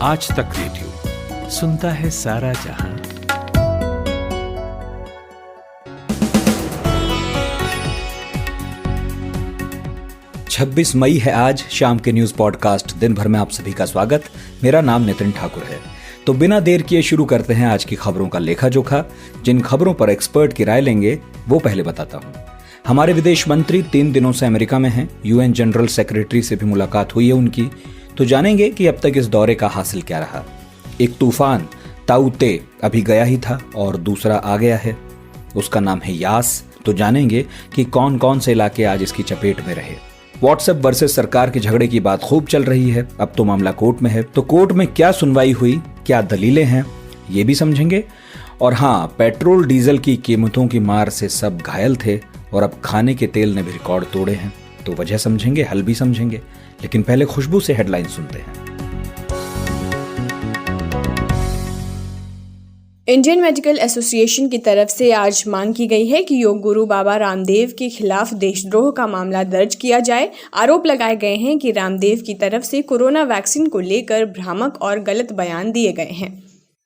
आज तक रेडियो सुनता है सारा जहां। छब्बीस मई है आज। शाम के न्यूज पॉडकास्ट दिन भर में आप सभी का स्वागत। मेरा नाम नितिन ठाकुर है। तो बिना देर किए शुरू करते हैं आज की खबरों का लेखा जोखा। जिन खबरों पर एक्सपर्ट की राय लेंगे वो पहले बताता हूं। हमारे विदेश मंत्री 3 दिनों से अमेरिका में हैं। यूएन जनरल सेक्रेटरी से भी मुलाकात हुई है उनकी। तो जानेंगे कि अब तक इस दौरे का हासिल क्या रहा। एक तूफान ताऊ-ते अभी गया ही था और दूसरा आ गया है, उसका नाम है यास। तो जानेंगे कि कौन कौन से इलाके आज इसकी चपेट में रहे। व्हाट्सएप वर्सेस सरकार के झगड़े की बात खूब चल रही है। अब तो मामला कोर्ट में है, तो कोर्ट में क्या सुनवाई हुई, क्या दलीलें हैं, ये भी समझेंगे। और हाँ, पेट्रोल डीजल की कीमतों की मार से सब घायल थे और अब खाने के तेल ने भी रिकॉर्ड तोड़े हैं। तो वजह समझेंगे, हल भी समझेंगे। लेकिन पहले खुशबू से हेडलाइन सुनते हैं। इंडियन मेडिकल एसोसिएशन की तरफ से आज मांग की गई है कि योग गुरु बाबा रामदेव के खिलाफ देशद्रोह का मामला दर्ज किया जाए। आरोप लगाए गए हैं कि रामदेव की तरफ से कोरोना वैक्सीन को लेकर भ्रामक और गलत बयान दिए गए हैं।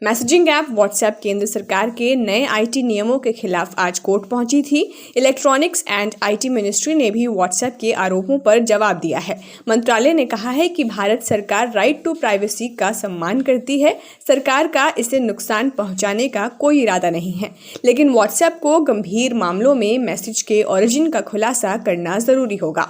मैसेजिंग ऐप व्हाट्सएप केंद्र सरकार के नए आईटी नियमों के खिलाफ आज कोर्ट पहुंची थी। इलेक्ट्रॉनिक्स एंड आईटी मिनिस्ट्री ने भी व्हाट्सएप के आरोपों पर जवाब दिया है। मंत्रालय ने कहा है कि भारत सरकार राइट टू प्राइवेसी का सम्मान करती है। सरकार का इसे नुकसान पहुंचाने का कोई इरादा नहीं है, लेकिन व्हाट्सएप को गंभीर मामलों में मैसेज के ओरिजिन का खुलासा करना जरूरी होगा।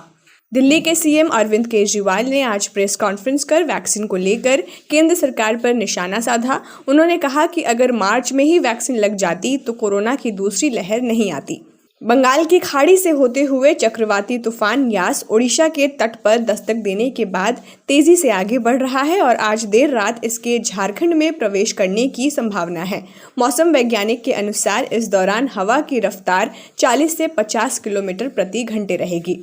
दिल्ली के सीएम अरविंद केजरीवाल ने आज प्रेस कॉन्फ्रेंस कर वैक्सीन को लेकर केंद्र सरकार पर निशाना साधा। उन्होंने कहा कि अगर मार्च में ही वैक्सीन लग जाती तो कोरोना की दूसरी लहर नहीं आती। बंगाल की खाड़ी से होते हुए चक्रवाती तूफान यास ओडिशा के तट पर दस्तक देने के बाद तेजी से आगे बढ़ रहा है और आज देर रात इसके झारखंड में प्रवेश करने की संभावना है। मौसम वैज्ञानिक के अनुसार इस दौरान हवा की रफ्तार 40 से 50 किलोमीटर प्रति घंटे रहेगी।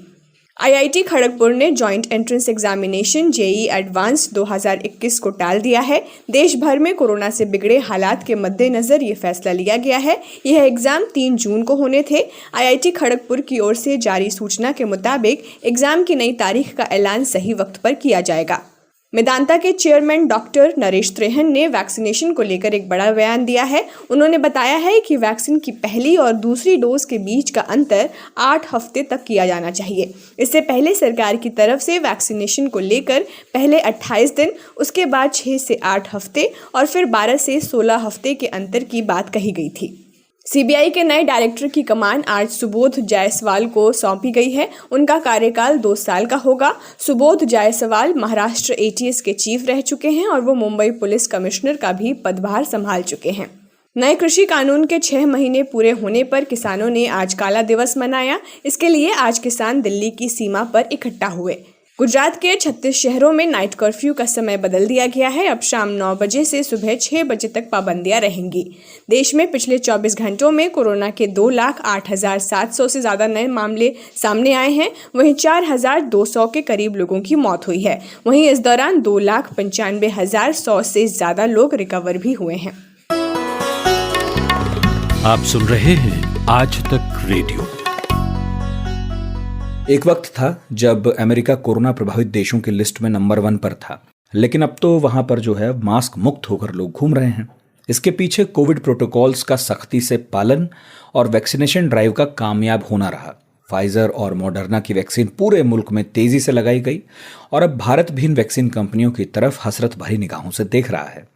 आईआईटी खड़गपुर ने joint entrance examination JEE advance 2021 को टाल दिया है। देश भर में कोरोना से बिगड़े हालात के मद्देनजर ये फैसला लिया गया है। यह एग्जाम 3 जून को होने थे। आईआईटी खड़गपुर की ओर से जारी सूचना के मुताबिक एग्जाम की नई तारीख का ऐलान सही वक्त पर किया जाएगा। मेदांता के चेयरमैन डॉक्टर नरेश त्रेहन ने वैक्सीनेशन को लेकर एक बड़ा बयान दिया है। उन्होंने बताया है कि वैक्सीन की पहली और दूसरी डोज के बीच का अंतर 8 हफ्ते तक किया जाना चाहिए। इससे पहले सरकार की तरफ से वैक्सीनेशन को लेकर पहले 28 दिन, उसके बाद 6 से 8 हफ्ते और फिर 12 से 16 हफ्ते के अंतर की बात कही गई थी। सीबीआई के नए डायरेक्टर की कमान आज सुबोध जायसवाल को सौंपी गई है। उनका कार्यकाल 2 साल का होगा। सुबोध जायसवाल महाराष्ट्र एटीएस के चीफ रह चुके हैं और वो मुंबई पुलिस कमिश्नर का भी पदभार संभाल चुके हैं। नए कृषि कानून के 6 महीने पूरे होने पर किसानों ने आज काला दिवस मनाया। इसके लिए आज किसान दिल्ली की सीमा पर इकट्ठा हुए। गुजरात के 36 शहरों में नाइट कर्फ्यू का समय बदल दिया गया है। अब शाम 9 बजे से सुबह 6 बजे तक पाबंदियां रहेंगी। देश में पिछले 24 घंटों में कोरोना के 2,08,700 से ज्यादा नए मामले सामने आए हैं। वहीं 4,200 के करीब लोगों की मौत हुई है। वहीं इस दौरान 2,95,100 से ज्यादा लोग रिकवर भी हुए हैं। आप सुन रहे हैं आज तक रेडियो। एक वक्त था जब अमेरिका कोरोना प्रभावित देशों की लिस्ट में नंबर 1 पर था, लेकिन अब तो वहां पर जो है मास्क मुक्त होकर लोग घूम रहे हैं। इसके पीछे कोविड प्रोटोकॉल्स का सख्ती से पालन और वैक्सीनेशन ड्राइव का कामयाब होना रहा। फाइजर और मॉडर्ना की वैक्सीन पूरे मुल्क में तेजी से लगाई गई और अब भारत भी इन वैक्सीन कंपनियों की तरफ हसरत भरी निगाहों से देख रहा है।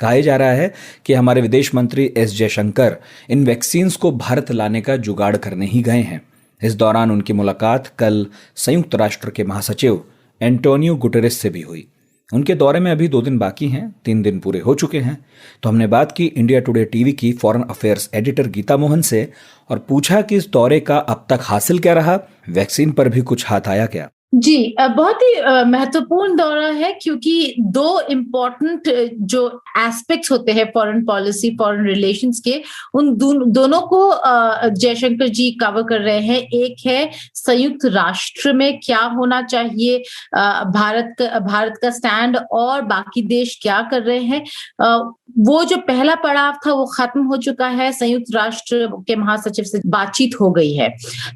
कहा जा रहा है कि हमारे विदेश मंत्री एस जयशंकर इन वैक्सीन्स को भारत लाने का जुगाड़ करने ही गए हैं। इस दौरान उनकी मुलाकात कल संयुक्त राष्ट्र के महासचिव एंटोनियो गुटेरेस से भी हुई। उनके दौरे में अभी 2 दिन बाकी हैं, 3 दिन पूरे हो चुके हैं। तो हमने बात की इंडिया टुडे टीवी की foreign affairs editor Geeta Mohan से और पूछा कि इस दौरे का अब तक हासिल क्या रहा, वैक्सीन पर भी कुछ हाथ आया क्या। जी, बहुत ही महत्वपूर्ण दौरा है क्योंकि 2 इम्पोर्टेंट जो एस्पेक्ट्स होते हैं फॉरेन पॉलिसी, फॉरेन रिलेशंस के, उन दोनों को जयशंकर जी कवर कर रहे हैं। एक है संयुक्त राष्ट्र में क्या होना चाहिए, भारत का स्टैंड और बाकी देश क्या कर रहे हैं। वो जो पहला पड़ाव था वो खत्म हो चुका है। संयुक्त राष्ट्र के महासचिव से बातचीत हो गई है।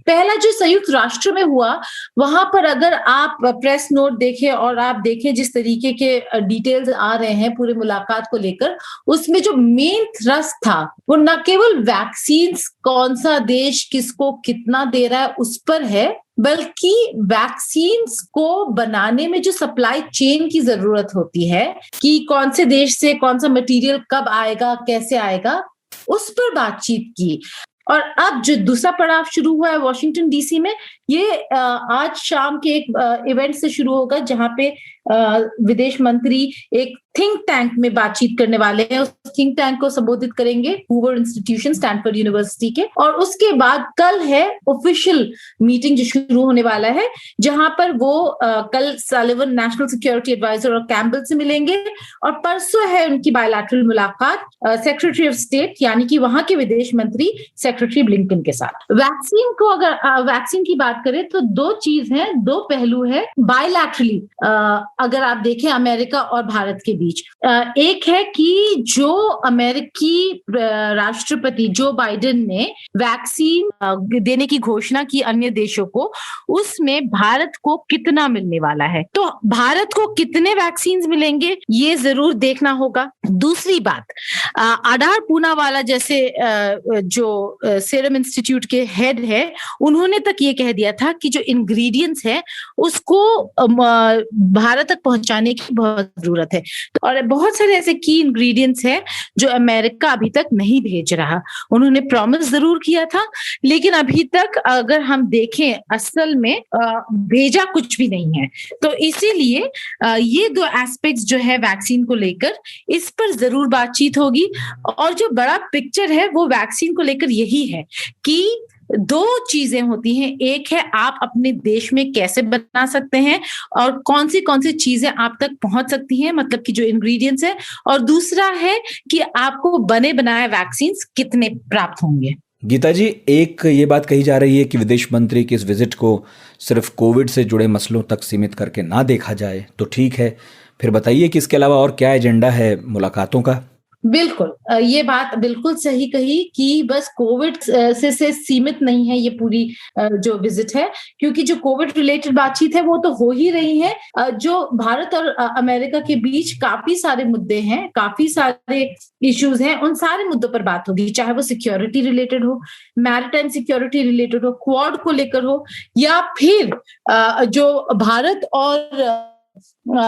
पहला जो संयुक्त राष्ट्र में हुआ, वहां पर अगर अगर आप प्रेस नोट देखें और आप देखें जिस तरीके के डिटेल्स आ रहे हैं पूरे मुलाकात को लेकर, उसमें जो मेन थ्रस्ट था वो न केवल वैक्सीन कौन सा देश किसको कितना दे रहा है उस पर है, बल्कि वैक्सीन को बनाने में जो सप्लाई चेन की जरूरत होती है कि कौन से देश से कौन सा मटेरियल कब आएगा, कैसे आएगा, उस पर बातचीत की। और अब जो दूसरा पड़ाव शुरू हुआ है वॉशिंगटन डीसी में, ये आज शाम के एक इवेंट से शुरू होगा जहां पे विदेश मंत्री एक थिंक टैंक में बातचीत करने वाले हैं। उस थिंक टैंक को संबोधित करेंगे हूवर इंस्टीट्यूशन, स्टैनफोर्ड यूनिवर्सिटी के। और उसके बाद कल है ऑफिशियल मीटिंग जो शुरू होने वाला है, जहां पर वो कल सालिवन नेशनल सिक्योरिटी एडवाइजर और कैम्बल से मिलेंगे, और परसों है उनकी बायलैटरल मुलाकात सेक्रेटरी ऑफ स्टेट यानी कि वहां के विदेश मंत्री सेक्रेटरी ब्लिंकन के साथ। वैक्सीन को अगर वैक्सीन की बात करें तो दो चीज है, दो पहलू है बायलैटरली अगर आप देखें अमेरिका और भारत के बीच। एक है कि जो अमेरिकी राष्ट्रपति जो बाइडेन ने वैक्सीन देने की घोषणा की अन्य देशों को, उसमें भारत को कितना मिलने वाला है। तो भारत को कितने वैक्सीन मिलेंगे ये जरूर देखना होगा। दूसरी बात, आधार पूनावाला जैसे जो सीरम इंस्टीट्यूट के हेड है, उन्होंने तक ये कह दिया था कि जो इंग्रेडिएंट्स है उसको भारत तक पहुंचाने की बहुत जरूरत है। और बहुत सारे ऐसे की इंग्रेडिएंट्स हैं जो अमेरिका अभी तक नहीं भेज रहा। उन्होंने प्रॉमिस जरूर किया था, लेकिन अभी तक अगर हम देखें असल में भेजा कुछ भी नहीं है। तो इसीलिए ये दो एस्पेक्ट्स जो है वैक्सीन को लेकर, इस पर जरूर बातचीत होगी। और जो बड़ा पिक्चर है वो वैक्सीन को लेकर यही है कि दो चीजें होती हैं। एक है आप अपने देश में कैसे बना सकते हैं और कौन सी चीजें आप तक पहुंच सकती हैं, मतलब कि जो इंग्रेडिएंट्स है, और दूसरा है कि आपको बने बनाए वैक्सीन कितने प्राप्त होंगे। गीता जी, एक ये बात कही जा रही है कि विदेश मंत्री की इस विजिट को सिर्फ कोविड से जुड़े मसलों तक सीमित करके ना देखा जाए, तो ठीक है, फिर बताइए कि इसके अलावा और क्या एजेंडा है मुलाकातों का। बिल्कुल, ये बात बिल्कुल सही कही कि बस कोविड से सीमित नहीं है ये पूरी जो विजिट है, क्योंकि जो कोविड रिलेटेड बातचीत है वो तो हो ही रही है। जो भारत और अमेरिका के बीच काफी सारे मुद्दे हैं, काफी सारे इश्यूज हैं, उन सारे मुद्दों पर बात होगी, चाहे वो सिक्योरिटी रिलेटेड हो, मैरिटाइम सिक्योरिटी रिलेटेड हो, क्वाड को लेकर हो, या फिर जो भारत और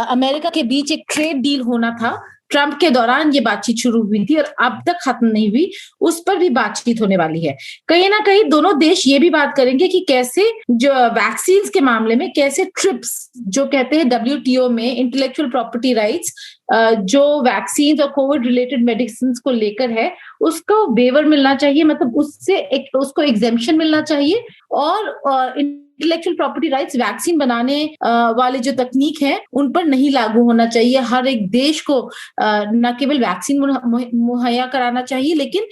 अमेरिका के बीच एक ट्रेड डील होना था। ट्रंप के दौरान ये बातचीत शुरू हुई थी और अब तक खत्म नहीं हुई, उस पर भी बातचीत होने वाली है। कहीं ना कहीं दोनों देश ये भी बात करेंगे कि कैसे जो वैक्सीन के मामले में कैसे ट्रिप्स जो कहते हैं WTO में इंटेलेक्चुअल प्रॉपर्टी राइट्स, जो वैक्सीन और कोविड रिलेटेड मेडिसिन को लेकर है, उसको वेवर मिलना चाहिए, मतलब उससे उसको एग्जेम्पशन मिलना चाहिए। और इंटेलेक्चुअल प्रॉपर्टी राइट्स वैक्सीन बनाने वाले जो तकनीक है उन पर नहीं लागू होना चाहिए। हर एक देश को न केवल वैक्सीन मुहैया कराना चाहिए, लेकिन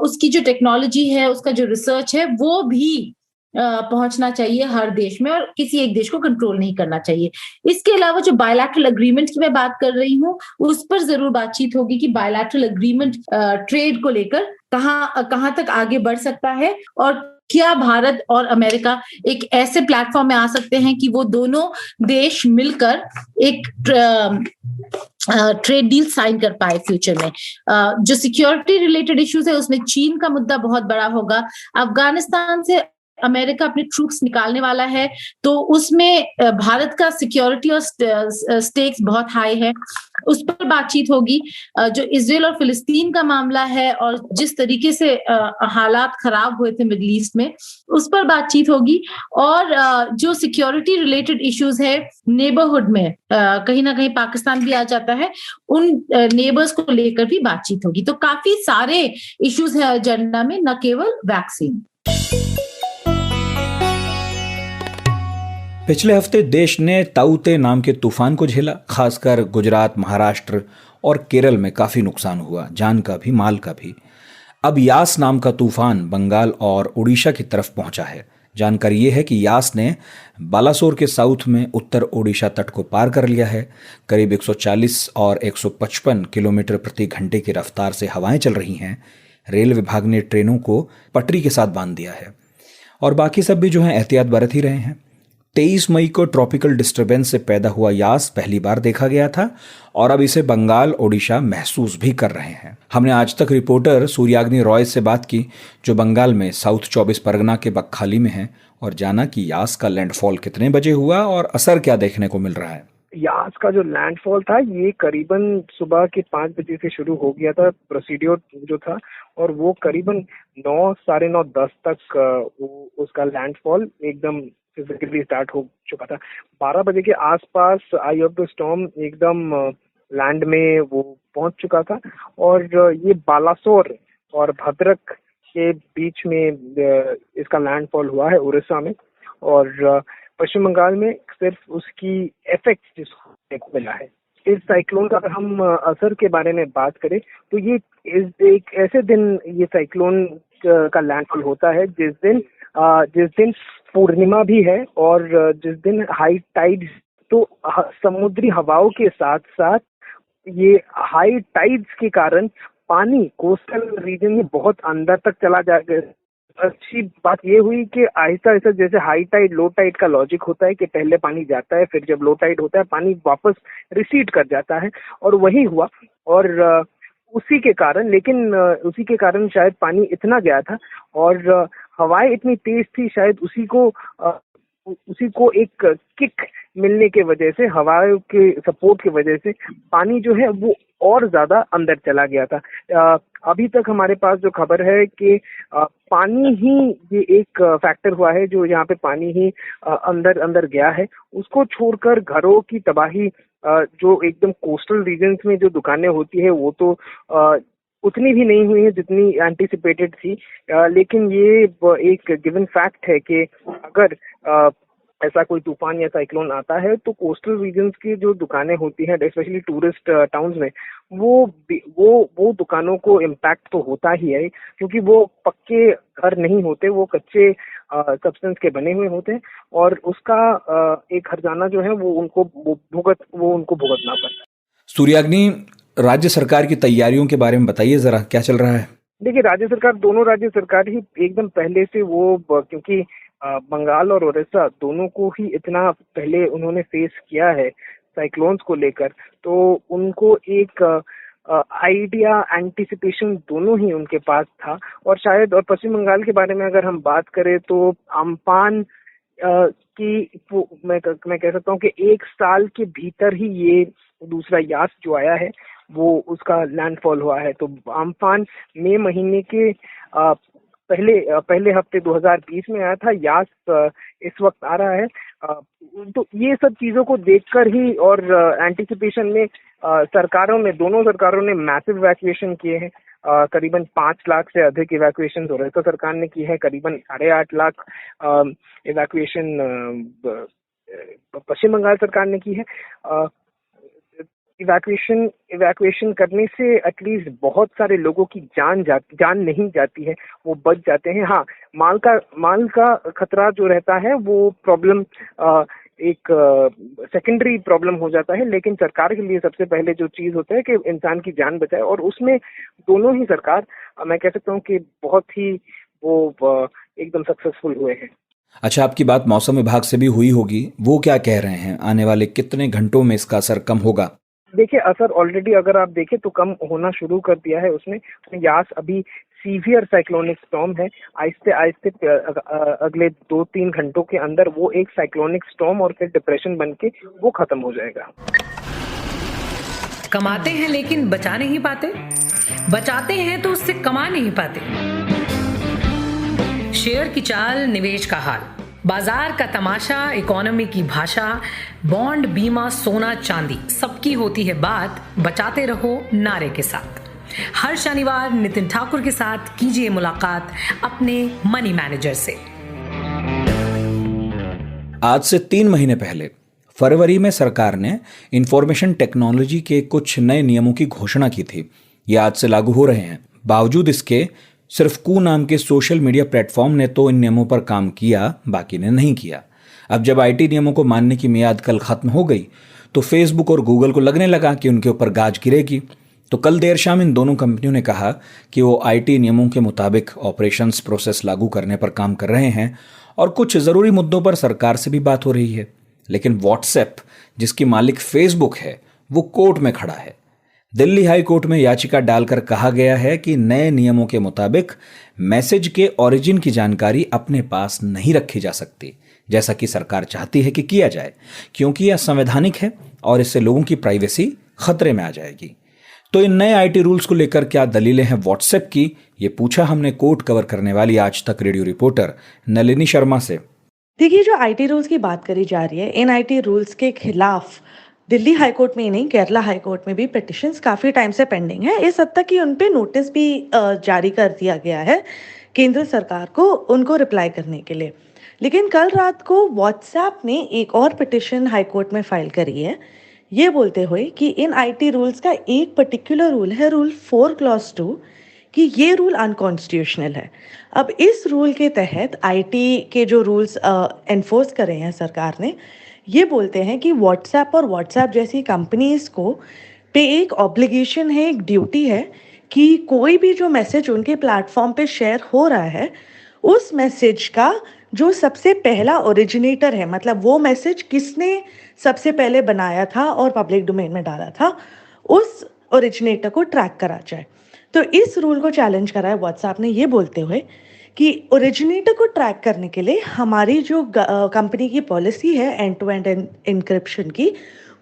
उसकी जो टेक्नोलॉजी है, उसका जो रिसर्च है, वो भी पहुंचना चाहिए हर देश में, और किसी एक देश को कंट्रोल नहीं करना चाहिए। इसके अलावा जो बायलैटरल अग्रीमेंट की मैं बात कर रही हूँ, उस पर जरूर बातचीत होगी कि बायलैटरल अग्रीमेंट ट्रेड को लेकर कहां तक आगे बढ़ सकता है, और क्या भारत और अमेरिका एक ऐसे प्लेटफॉर्म में आ सकते हैं कि वो दोनों देश मिलकर एक ट्रेड डील साइन कर पाए फ्यूचर में। जो सिक्योरिटी रिलेटेड इश्यूज है उसमें चीन का मुद्दा बहुत बड़ा होगा। अफगानिस्तान से अमेरिका अपने ट्रूप्स निकालने वाला है, तो उसमें भारत का सिक्योरिटी और स्टेक्स बहुत हाई है, उस पर बातचीत होगी। जो इजराइल और फिलिस्तीन का मामला है और जिस तरीके से हालात खराब हुए थे मिडिल ईस्ट में, उस पर बातचीत होगी। और जो सिक्योरिटी रिलेटेड इश्यूज है नेबरहुड में, कहीं ना कहीं पाकिस्तान भी आ जाता है, उन नेबर्स को लेकर भी बातचीत होगी। तो काफी सारे इश्यूज है एजेंडा में, न केवल वैक्सीन। पिछले हफ्ते देश ने ताऊते नाम के तूफान को झेला। खासकर गुजरात, महाराष्ट्र और केरल में काफी नुकसान हुआ, जान का भी, माल का भी। अब यास नाम का तूफान बंगाल और उड़ीसा की तरफ पहुंचा है। जानकारी ये है कि यास ने बालासोर के साउथ में उत्तर ओडिशा तट को पार कर लिया है। करीब 140 और 155 किलोमीटर प्रति घंटे की रफ्तार से हवाएं चल रही हैं। रेल विभाग ने ट्रेनों को पटरी के साथ बांध दिया है और बाकी सब भी जो है एहतियात बरत ही रहे हैं। 23 मई को ट्रॉपिकल डिस्टरबेंस से पैदा हुआ यास पहली बार देखा गया था और अब इसे बंगाल ओडिशा महसूस भी कर रहे हैं। हमने आज तक रिपोर्टर सूर्याग्नि रॉय से बात की जो बंगाल में साउथ 24 परगना के बकखाली में है और जाना कि यास का लैंडफॉल कितने बजे हुआ और असर क्या देखने को मिल रहा है। यास का जो लैंडफॉल था ये करीबन सुबह के 5 बजे से शुरू हो गया था प्रोसीड्योर जो था, और वो करीबन 9, साढ़े 9, 10 तक उसका लैंडफॉल एकदम फिजिकली स्टार्ट हो चुका था। 12 बजे के आसपास आई ऑफ द स्टॉर्म एकदम लैंड में वो पहुंच चुका था और ये बालासोर और भद्रक के बीच में इसका लैंडफॉल हुआ है उड़ीसा में, और पश्चिम बंगाल में सिर्फ उसकी इफेक्ट जिसको मिला है। इस साइक्लोन का अगर हम असर के बारे में बात करें तो ये एक ऐसे दिन ये साइक्लोन का लैंडफॉल होता है जिस दिन पूर्णिमा भी है और जिस दिन हाई टाइड, तो समुद्री हवाओं के साथ साथ ये हाई टाइड्स के कारण पानी कोस्टल रीजन में बहुत अंदर तक चला जाएगा। अच्छी बात ये हुई कि आहिस्ता आहिस्ता जैसे हाई टाइड लो टाइड का लॉजिक होता है कि पहले पानी जाता है, फिर जब लो टाइड होता है पानी वापस रिसीड कर जाता है, और वही हुआ। और उसी के कारण शायद पानी इतना गया था और हवाएं इतनी तेज थी, शायद उसी को एक किक मिलने के वजह से, हवाओं के सपोर्ट की वजह से पानी जो है वो और ज्यादा अंदर चला गया था। अभी तक हमारे पास जो खबर है कि पानी ही ये एक फैक्टर हुआ है जो यहाँ पे पानी ही अंदर गया है। उसको छोड़कर घरों की तबाही, जो एकदम कोस्टल रीजन्स में जो दुकानें होती है वो तो उतनी भी नहीं हुई है जितनी एंटिसिपेटेड थी, लेकिन ये एक गिवन फैक्ट है कि अगर ऐसा कोई तूफान या साइक्लोन आता है तो कोस्टल रीजन्स की जो दुकानें होती हैं, स्पेशली टूरिस्ट टाउन्स में, वो दुकानों को इम्पैक्ट तो होता ही है, क्योंकि वो पक्के घर नहीं होते, वो कच्चे सब्सटेंस के बने हुए होते हैं, और उसका एक हर्जाना जो है वो उनको भुगतना पड़ता है। सूर्याग्नि, राज्य सरकार की तैयारियों के बारे में बताइए जरा, क्या चल रहा है? देखिए, दोनों राज्य सरकार ही एकदम पहले से क्योंकि बंगाल और उड़ीसा दोनों को ही इतना पहले उन्होंने फेस किया है साइक्लोन्स को लेकर, तो उनको एक आइडिया, एंटिसिपेशन दोनों ही उनके पास था। और शायद, और पश्चिम बंगाल के बारे में अगर हम बात करें तो अम्फान मैं कह सकता हूँ कि 1 साल के भीतर ही ये दूसरा यास जो आया है वो उसका लैंडफॉल हुआ है। तो अम्फान मई महीने के पहले हफ्ते 2020 में आया था, यास इस वक्त आ रहा है। तो ये सब चीजों को देखकर ही और एंटिसिपेशन में दोनों सरकारों ने मैसिव इवैक्यूएशन किए हैं। करीबन 5 लाख से अधिक इवैक्यूएशन उड़ीसा सरकार ने की है, करीबन 8.5 लाख इवैक्यूएशन पश्चिम बंगाल सरकार ने की है। इवैक्यूएशन करने से एटलीस्ट बहुत सारे लोगों की जान नहीं जाती है, वो बच जाते हैं। हाँ, माल का खतरा जो रहता है वो प्रॉब्लम एक सेकेंडरी प्रॉब्लम हो जाता है, लेकिन सरकार के लिए सबसे पहले जो चीज होता है कि इंसान की जान बचाए, और उसमें दोनों ही सरकार, मैं कह सकता हूँ कि बहुत ही वो एकदम सक्सेसफुल हुए हैं। अच्छा, आपकी बात मौसम विभाग से भी हुई होगी, वो क्या कह रहे हैं? आने वाले कितने घंटों में इसका असर कम होगा? देखिए, असर ऑलरेडी अगर आप देखें तो कम होना शुरू कर दिया है उसने। यास अभी सीवियर साइक्लोनिक स्टॉर्म है, आहिस्ते आहिस्ते अगले 2-3 घंटों के अंदर वो एक साइक्लोनिक स्टॉर्म और फिर डिप्रेशन बनके वो खत्म हो जाएगा। कमाते हैं लेकिन बचा नहीं पाते, बचाते हैं तो उससे कमा नहीं पाते। शेयर की चाल, निवेश का हाल, बाजार का तमाशा, इकोनॉमी की भाषा, बॉन्ड, बीमा, सोना, चांदी, सबकी होती है बात बचाते रहो नारे के साथ। हर शनिवार नितिन ठाकुर के साथ कीजिए मुलाकात अपने मनी मैनेजर से। आज से 3 महीने पहले फरवरी में सरकार ने इंफॉर्मेशन टेक्नोलॉजी के कुछ नए नियमों की घोषणा की थी। ये आज से लागू हो रहे हैं। बावजूद इसके सिर्फ कू नाम के सोशल मीडिया प्लेटफॉर्म ने तो इन नियमों पर काम किया, बाकी ने नहीं किया। अब जब आईटी नियमों को मानने की मियाद कल खत्म हो गई तो फेसबुक और गूगल को लगने लगा कि उनके ऊपर गाज गिरेगी। तो कल देर शाम इन दोनों कंपनियों ने कहा कि वो आईटी नियमों के मुताबिक ऑपरेशंस प्रोसेस लागू करने पर काम कर रहे हैं और कुछ जरूरी मुद्दों पर सरकार से भी बात हो रही है। लेकिन व्हाट्सएप, जिसकी मालिक फेसबुक है, वो कोर्ट में खड़ा है। दिल्ली हाई कोर्ट में याचिका डालकर कहा गया है कि नए नियमों के मुताबिक मैसेज के ओरिजिन की जानकारी अपने पास नहीं रखी जा सकती, जैसा कि सरकार चाहती है कि किया जाए, क्योंकि यह संवैधानिक है और इससे लोगों की प्राइवेसी खतरे में आ जाएगी। तो इन नए आईटी रूल्स को लेकर क्या दलीलें हैं व्हाट्सएप की, ये पूछा हमने कोर्ट कवर करने वाली आज तक रेडियो रिपोर्टर नलिनी शर्मा से। देखिए, जो आईटी रूल्स की बात करी जा रही है, इन आईटी रूल्स के खिलाफ दिल्ली हाई कोर्ट में ही नहीं, केरला हाई कोर्ट में भी पिटिशंस काफ़ी टाइम से पेंडिंग है। इस हद तक कि उन पे नोटिस भी जारी कर दिया गया है केंद्र सरकार को उनको रिप्लाई करने के लिए। लेकिन कल रात को व्हाट्सएप ने एक और पिटिशन हाई कोर्ट में फाइल करी है, ये बोलते हुए कि इन आईटी रूल्स का एक पर्टिकुलर रूल है, रूल 4 क्लॉज 2, कि ये रूल अनकॉन्स्टिट्यूशनल है। अब इस रूल के तहत आईटी के जो रूल्स एनफोर्स कर रहे हैं सरकार ने, ये बोलते हैं कि व्हाट्सएप और व्हाट्सएप जैसी कंपनीज को पे एक ऑब्लिगेशन है, एक ड्यूटी है कि कोई भी जो मैसेज उनके प्लेटफॉर्म पे शेयर हो रहा है, उस मैसेज का जो सबसे पहला ओरिजिनेटर है, मतलब वो मैसेज किसने सबसे पहले बनाया था और पब्लिक डोमेन में डाला था, उस ओरिजिनेटर को ट्रैक करा जाए। तो इस रूल को चैलेंज करा है व्हाट्सएप ने, ये बोलते हुए कि ओरिजिनेटर को ट्रैक करने के लिए हमारी जो कंपनी की पॉलिसी है एंड टू एंड एन्क्रिप्शन की,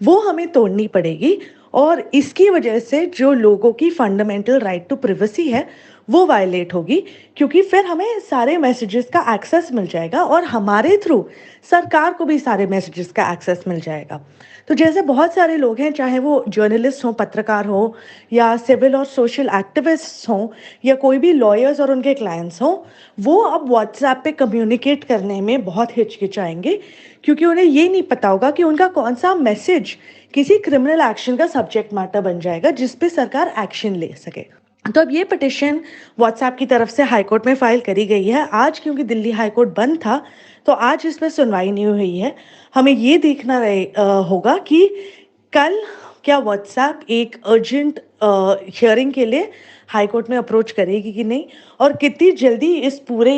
वो हमें तोड़नी पड़ेगी और इसकी वजह से जो लोगों की फंडामेंटल राइट टू प्राइवेसी है वो वायलेट होगी, क्योंकि फिर हमें सारे मैसेजेस का एक्सेस मिल जाएगा और हमारे थ्रू सरकार को भी सारे मैसेजेस का एक्सेस मिल जाएगा। तो जैसे बहुत सारे लोग हैं, चाहे वो जर्नलिस्ट हों, पत्रकार हों, या सिविल और सोशल एक्टिविस्ट्स हों, या कोई भी लॉयर्स और उनके क्लाइंट्स हों, वो अब व्हाट्सएप पे कम्युनिकेट करने में बहुत हिचकिचाएंगे, क्योंकि उन्हें ये नहीं पता होगा कि उनका कौन सा मैसेज किसी क्रिमिनल एक्शन का सब्जेक्ट मैटर बन जाएगा जिस पे सरकार एक्शन ले सके। तो अब ये पिटिशन व्हाट्सएप की तरफ से हाई कोर्ट में फाइल करी गई है आज, क्योंकि दिल्ली हाई कोर्ट बंद था, तो आज इस पर सुनवाई नहीं हुई है। हमें ये देखना होगा कि कल क्या व्हाट्सएप एक अर्जेंट हियरिंग के लिए हाई कोर्ट में अप्रोच करेगी कि नहीं, और कितनी जल्दी इस पूरे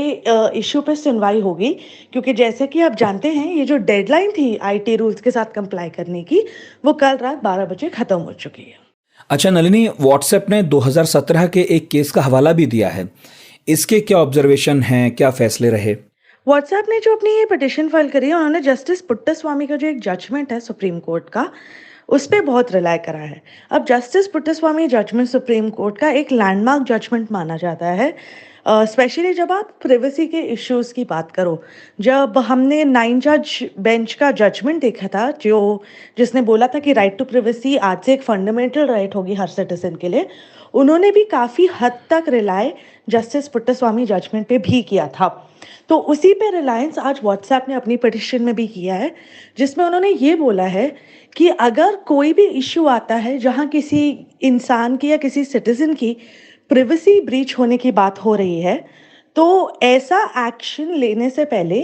इशू पे सुनवाई होगी, क्योंकि जैसे कि आप जानते हैं ये जो डेडलाइन थी आईटी रूल्स के साथ कंप्लाई करने की, वो कल रात 12 बजे खत्म हो चुकी है। अच्छा नलिनी, व्हाट्सएप ने 2017 के एक केस का हवाला भी दिया है, इसके क्या ऑब्जर्वेशन हैं, क्या फैसले रहे? व्हाट्सएप ने जो अपनी ये पिटिशन फाइल करी है, उन्होंने जस्टिस पुट्टास्वामी का जो एक जजमेंट है सुप्रीम कोर्ट का, उस पर बहुत रिलाई करा है। अब justice Puttaswamy judgement Supreme Court का एक लैंडमार्क जजमेंट माना जाता है, स्पेशली जब आप प्रिवेसी के इश्यूज की बात करो। जब हमने 9 जज बेंच का जजमेंट देखा था, जिसने बोला था कि राइट टू प्रिवेसी आज से एक फंडामेंटल राइट होगी हर सिटीजन के लिए, उन्होंने भी काफ़ी हद तक रिलाय जस्टिस पुट्टास्वामी जजमेंट पे भी किया था। तो उसी पे रिलायंस आज व्हाट्सएप ने अपनी पिटिशन में भी किया है, जिसमें उन्होंने ये बोला है कि अगर कोई भी इश्यू आता है जहां किसी इंसान की या किसी सिटीजन की प्रिवेसी ब्रीच होने की बात हो रही है, तो ऐसा एक्शन लेने से पहले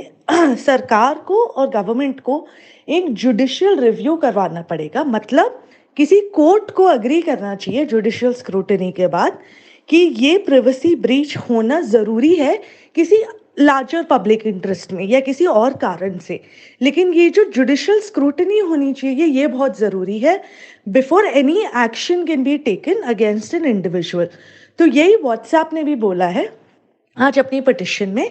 सरकार को और गवर्नमेंट को एक जुडिशियल रिव्यू करवाना पड़ेगा। मतलब किसी कोर्ट को अग्री करना चाहिए जुडिशियल स्क्रूटनी के बाद कि ये प्रिवेसी ब्रीच होना ज़रूरी है किसी लार्जर पब्लिक इंटरेस्ट में या किसी और कारण से। लेकिन ये जो जुडिशियल स्क्रूटनी होनी चाहिए, ये बहुत ज़रूरी है before any action can be taken against an individual. तो यही व्हाट्सएप ने भी बोला है आज अपनी पिटिशन में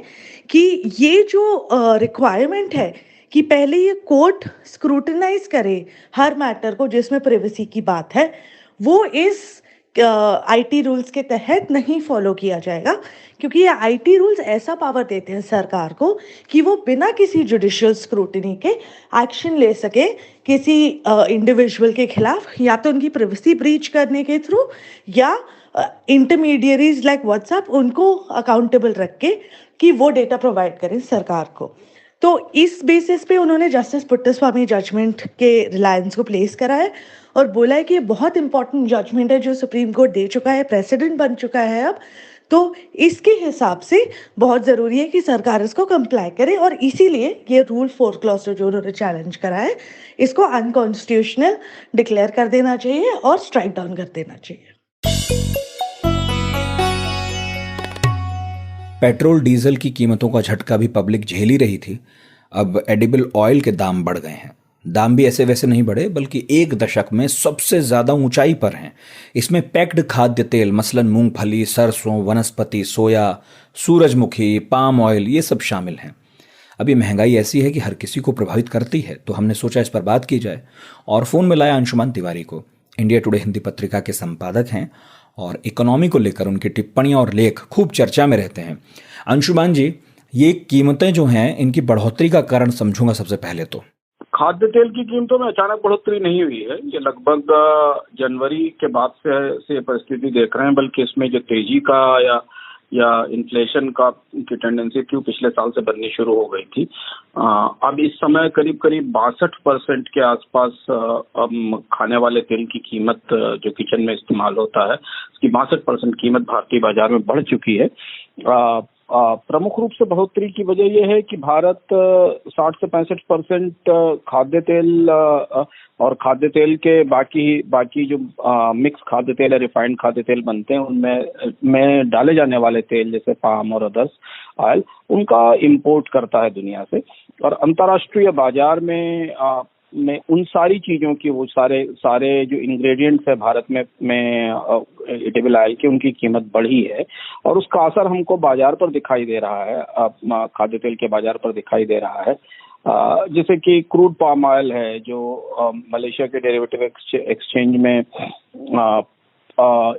कि ये जो रिक्वायरमेंट है कि पहले ये कोर्ट स्क्रूटनाइज करे हर मैटर को जिसमें प्राइवेसी की बात है, वो इस आईटी रूल्स के तहत नहीं फॉलो किया जाएगा, क्योंकि ये आईटी रूल्स ऐसा पावर देते हैं सरकार को कि वो बिना किसी जुडिशियल स्क्रूटनी के एक्शन ले सके किसी इंडिविजुअल के खिलाफ, या तो उनकी प्राइवेसी ब्रीच करने के थ्रू या इंटरमीडियरीज लाइक व्हाट्सएप उनको अकाउंटेबल रख के कि वो डेटा प्रोवाइड करें सरकार को। तो इस बेसिस पे उन्होंने जस्टिस पुट्टास्वामी जजमेंट के रिलायंस को प्लेस करा है और बोला है कि ये बहुत इंपॉर्टेंट जजमेंट है जो सुप्रीम कोर्ट दे चुका है, प्रेसिडेंट बन चुका है अब, तो इसके हिसाब से बहुत ज़रूरी है कि सरकार इसको कंप्लाई करे, और इसीलिए ये रूल 4 क्लॉज जो उन्होंने चैलेंज करा है, इसको अनकॉन्स्टिट्यूशनल डिक्लेयर कर देना चाहिए और स्ट्राइक डाउन कर देना चाहिए। पेट्रोल डीजल की कीमतों का झटका भी पब्लिक झेल ही रही थी। अब एडिबल ऑयल के दाम बढ़ गए हैं। दाम भी ऐसे वैसे नहीं बढ़े, बल्कि एक दशक में सबसे ज्यादा ऊंचाई पर हैं। इसमें पैक्ड खाद्य तेल मसलन मूंगफली, सरसों, वनस्पति, सोया, सूरजमुखी, पाम ऑयल, ये सब शामिल हैं। अब ये महंगाई ऐसी है कि हर किसी को प्रभावित करती है, तो हमने सोचा इस पर बात की जाए और फोन में लाया अंशुमान तिवारी को। इंडिया टुडे हिंदी पत्रिका के संपादक हैं और इकोनॉमी को लेकर उनकी टिप्पणियां और लेख खूब चर्चा में रहते हैं। अंशुमान जी, ये कीमतें जो हैं, इनकी बढ़ोतरी का कारण समझूंगा सबसे पहले तो। खाद्य तेल की कीमतों में अचानक बढ़ोतरी नहीं हुई है। ये लगभग जनवरी के बाद से परिस्थिति देख रहे हैं, बल्कि इसमें जो तेजी का या इन्फ्लेशन का की टेंडेंसी थी वो पिछले साल से बननी शुरू हो गई थी। अब इस समय करीब 62% के आसपास खाने वाले तेल की कीमत जो किचन में इस्तेमाल होता है, उसकी 62% कीमत भारतीय बाजार में बढ़ चुकी है। प्रमुख रूप से बढ़ोतरी की वजह यह है कि भारत 60 से 65% खाद्य तेल और खाद्य तेल के बाकी जो मिक्स खाद्य तेल है, रिफाइंड खाद्य तेल बनते हैं, उनमें डाले जाने वाले तेल जैसे पाम और अदर्स ऑयल, उनका इंपोर्ट करता है दुनिया से। और अंतर्राष्ट्रीय बाजार में उन सारी चीजों की वो सारे जो इंग्रेडिएंट्स है भारत में एडिबल ऑयल की, उनकी कीमत बढ़ी है और उसका असर हमको बाजार पर दिखाई दे रहा है, खाद्य तेल के बाजार पर दिखाई दे रहा है। जैसे कि क्रूड पाम ऑयल है जो मलेशिया के डेरिवेटिव एक्सचेंज में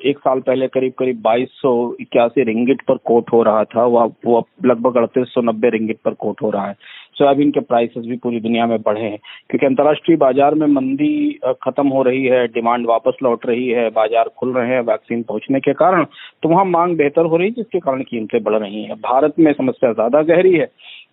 एक साल पहले करीब 2281 रिंगिट पर कोट हो रहा था, वो लगभग 3890 रिंगिट पर कोट हो रहा है। सोयाबीन के प्राइसेस भी पूरी दुनिया में बढ़े हैं क्योंकि अंतर्राष्ट्रीय बाजार में मंदी खत्म हो रही है, डिमांड वापस लौट रही है, बाजार खुल रहे हैं वैक्सीन पहुंचने के कारण, तो वहाँ मांग बेहतर हो रही है, जिसके कारण कीमतें बढ़ रही हैं। भारत में समस्या ज्यादा गहरी है।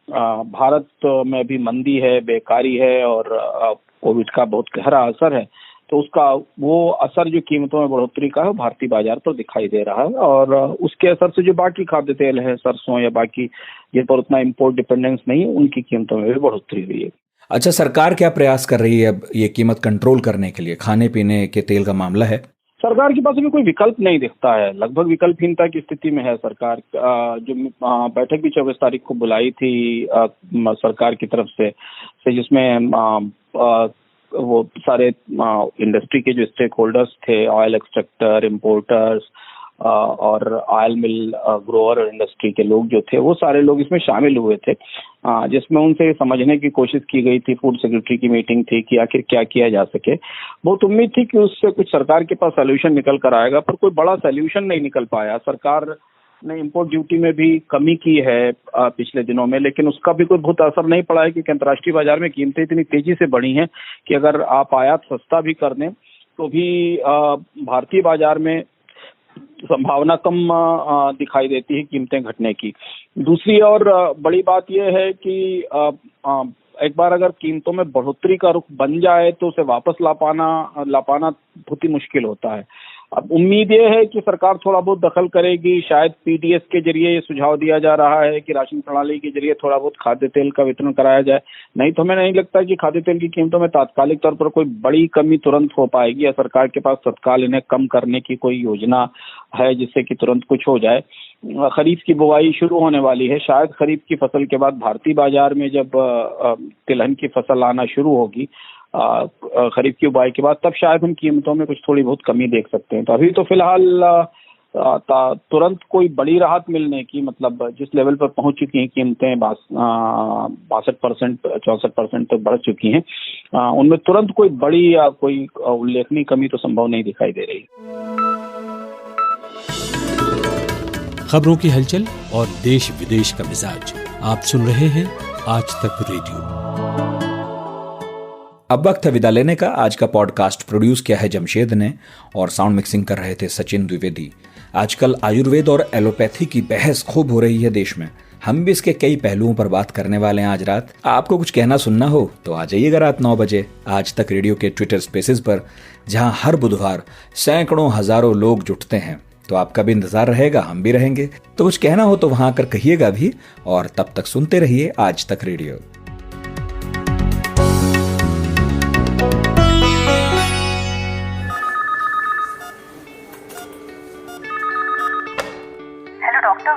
भारत में भी मंदी है, बेकारी है और कोविड का बहुत गहरा असर है, तो उसका वो असर जो कीमतों में बढ़ोतरी का है भारतीय बाजार पर दिखाई दे रहा है। और उसके असर से जो बाकी खाद्य तेल है, सरसों या बाकी जिन पर उतना इम्पोर्ट डिपेंडेंस नहीं है, उनकी कीमतों में भी बढ़ोतरी हुई है। अच्छा, सरकार क्या प्रयास कर रही है अब ये कीमत कंट्रोल करने के लिए? खाने पीने के तेल का मामला है, सरकार के पास अभी कोई विकल्प नहीं दिखता है, लगभग विकल्पहीनता की स्थिति में है सरकार। जो बैठक भी 24 तारीख को बुलाई थी सरकार की तरफ से जिसमें वो सारे इंडस्ट्री के जो स्टेक होल्डर्स थे, ऑयल एक्सट्रैक्टर, इम्पोर्टर्स और ऑयल मिल ग्रोअर इंडस्ट्री के लोग जो थे, वो सारे लोग इसमें शामिल हुए थे, जिसमें उनसे समझने की कोशिश की गई थी। फूड सेक्रेटरी की मीटिंग थी कि आखिर क्या किया जा सके। बहुत उम्मीद थी कि उससे कुछ सरकार के पास सोल्यूशन निकल कर आएगा, पर कोई बड़ा सोल्यूशन नहीं निकल पाया। सरकार ने इंपोर्ट ड्यूटी में भी कमी की है पिछले दिनों में, लेकिन उसका भी कोई बहुत असर नहीं पड़ा है क्योंकि अंतर्राष्ट्रीय बाजार में कीमतें इतनी तेजी से बढ़ी हैं कि अगर आप आयात सस्ता भी कर दें तो भी भारतीय बाजार में संभावना कम दिखाई देती है कीमतें घटने की। दूसरी और बड़ी बात यह है कि एक बार अगर कीमतों में बढ़ोतरी का रुख बन जाए तो उसे वापस ला पाना बहुत ही मुश्किल होता है। अब उम्मीद ये है कि सरकार थोड़ा बहुत दखल करेगी, शायद पीडीएस के जरिए ये सुझाव दिया जा रहा है कि राशन प्रणाली के जरिए थोड़ा बहुत खाद्य तेल का वितरण कराया जाए। नहीं तो हमें नहीं लगता कि खाद्य तेल की कीमतों में तात्कालिक तौर पर कोई बड़ी कमी तुरंत हो पाएगी या सरकार के पास तत्काल इन्हें कम करने की कोई योजना है जिससे कि तुरंत कुछ हो जाए। खरीफ की बुवाई शुरू होने वाली है, शायद खरीफ की फसल के बाद भारतीय बाजार में जब तिलहन की फसल आना शुरू होगी खरीफ की बुआई के बाद, तब शायद हम कीमतों में कुछ थोड़ी बहुत कमी देख सकते हैं। तो अभी तो फिलहाल तुरंत कोई बड़ी राहत मिलने की, मतलब जिस लेवल पर पहुंच चुकी हैं कीमतें 62% 64% तक बढ़ चुकी हैं, उनमें तुरंत कोई बड़ी या कोई उल्लेखनीय कमी तो संभव नहीं दिखाई दे रही। खबरों की हलचल और देश विदेश का मिजाज आप सुन रहे हैं आज तक रेडियो। अब वक्त है विदा लेने का। आज का पॉडकास्ट प्रोड्यूस किया है जमशेद ने और साउंड मिक्सिंग कर रहे थे सचिन द्विवेदी। आजकल आयुर्वेद और एलोपैथी की बहस खूब हो रही है देश में। हम भी इसके कई पहलुओं पर बात करने वाले हैं आज रात। आपको कुछ कहना सुनना हो तो आ जाइएगा रात 9 बजे आज तक रेडियो के ट्विटर स्पेसेस पर, जहां हर बुधवार सैकड़ों हजारों लोग जुटते हैं। तो आपका भी इंतजार रहेगा, हम भी रहेंगे। तो कुछ कहना हो तो वहां आकर कहिएगा भी, और तब तक सुनते रहिए आज तक radio. Hello doctor,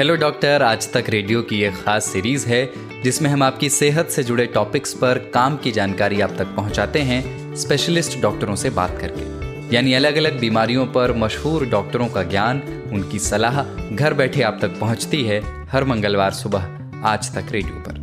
hello doctor आज तक रेडियो की एक खास सीरीज है जिसमें हम आपकी सेहत से जुड़े टॉपिक्स पर काम की जानकारी आप तक पहुंचाते हैं स्पेशलिस्ट डॉक्टरों से बात करके। यानी अलग अलग बीमारियों पर मशहूर डॉक्टरों का ज्ञान, उनकी सलाह घर बैठे आप तक पहुंचती है हर मंगलवार सुबह आज तक रेडियो पर।